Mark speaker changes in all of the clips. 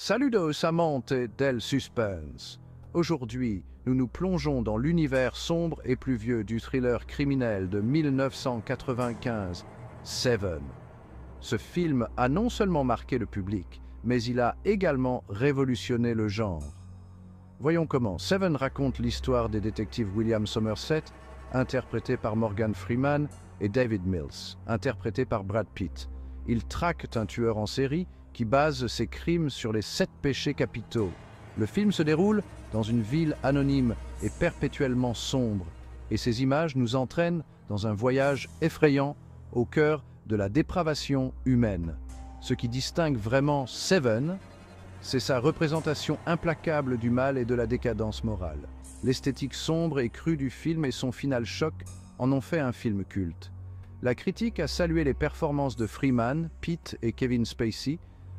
Speaker 1: Saludos amantes del suspense. Aujourd'hui, nous nous plongeons dans l'univers sombre et pluvieux du thriller criminel de 1995, Seven. Ce film a non seulement marqué le public, mais il a également révolutionné le genre. Voyons comment. Seven raconte l'histoire des détectives William Somerset, interprété par Morgan Freeman, et David Mills, interprété par Brad Pitt. Ils traquent un tueur en série qui base ses crimes sur les 7 péchés capitaux. Le film se déroule dans une ville anonyme et perpétuellement sombre, et ces images nous entraînent dans un voyage effrayant au cœur de la dépravation humaine. Ce qui distingue vraiment Seven, c'est sa représentation implacable du mal et de la décadence morale. L'esthétique sombre et crue du film et son final choc en ont fait un film culte. La critique a salué les performances de Freeman, Pitt et Kevin Spacey,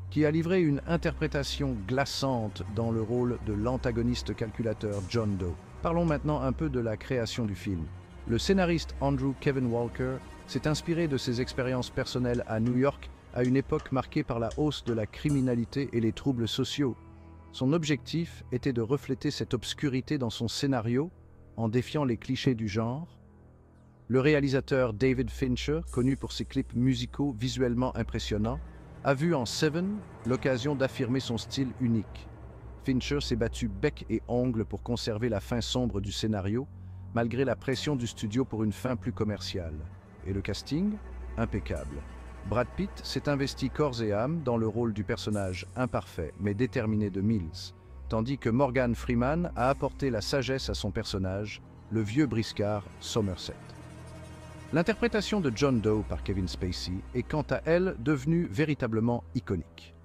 Speaker 1: qui a livré une interprétation glaçante dans le rôle de l'antagoniste calculateur John Doe. Parlons maintenant un peu de la création du film. Le scénariste Andrew Kevin Walker s'est inspiré de ses expériences personnelles à New York à une époque marquée par la hausse de la criminalité et les troubles sociaux. Son objectif était de refléter cette obscurité dans son scénario en défiant les clichés du genre. Le réalisateur David Fincher, connu pour ses clips musicaux visuellement impressionnants, a vu en Seven l'occasion d'affirmer son style unique. Fincher s'est battu bec et ongles pour conserver la fin sombre du scénario, malgré la pression du studio pour une fin plus commerciale. Et le casting? Impeccable. Brad Pitt s'est investi corps et âme dans le rôle du personnage imparfait mais déterminé de Mills, tandis que Morgan Freeman a apporté la sagesse à son personnage, le vieux briscard Somerset. L'interprétation de John Doe par Kevin Spacey est quant à elle devenue véritablement iconique.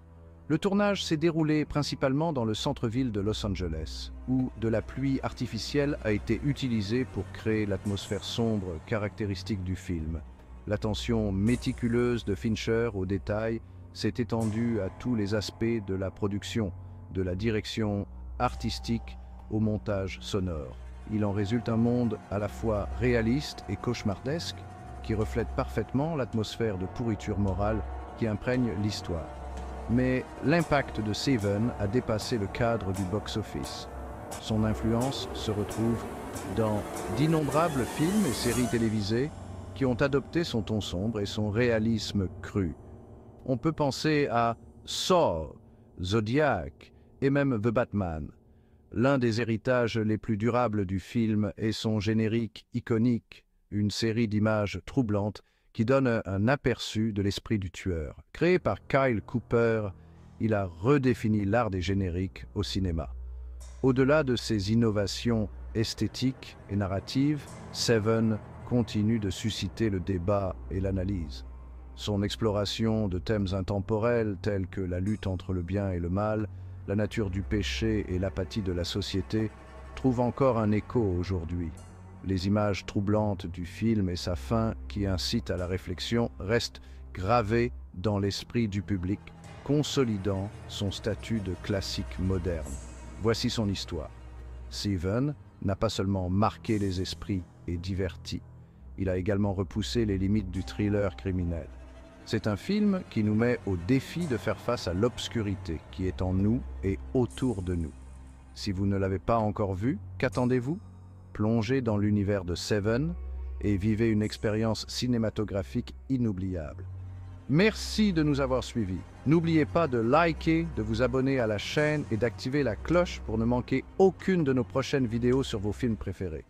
Speaker 1: Le tournage s'est déroulé principalement dans le centre-ville de Los Angeles, où de la pluie artificielle a été utilisée pour créer l'atmosphère sombre caractéristique du film. L'attention méticuleuse de Fincher aux détails s'est étendue à tous les aspects de la production, de la direction artistique au montage sonore. Il en résulte un monde à la fois réaliste et cauchemardesque qui reflète parfaitement l'atmosphère de pourriture morale qui imprègne l'histoire. Mais l'impact de Seven a dépassé le cadre du box-office. Son influence se retrouve dans d'innombrables films et séries télévisées qui ont adopté son ton sombre et son réalisme cru. On peut penser à Saw, Zodiac et même The Batman. L'un des héritages les plus durables du film est son générique iconique, une série d'images troublantes qui donne un aperçu de l'esprit du tueur. Créé par Kyle Cooper, il a redéfini l'art des génériques au cinéma. Au-delà de ses innovations esthétiques et narratives, Seven continue de susciter le débat et l'analyse. Son exploration de thèmes intemporels tels que la lutte entre le bien et le mal, la nature du péché et l'apathie de la société trouve encore un écho aujourd'hui. Les images troublantes du film et sa fin, qui incitent à la réflexion, restent gravées dans l'esprit du public, consolidant son statut de classique moderne. Voici son histoire. Seven n'a pas seulement marqué les esprits et diverti, il a également repoussé les limites du thriller criminel. C'est un film qui nous met au défi de faire face à l'obscurité qui est en nous et autour de nous. Si vous ne l'avez pas encore vu, qu'attendez-vous? Plongez dans l'univers de Seven et vivez une expérience cinématographique inoubliable. Merci de nous avoir suivis. N'oubliez pas de liker, de vous abonner à la chaîne et d'activer la cloche pour ne manquer aucune de nos prochaines vidéos sur vos films préférés.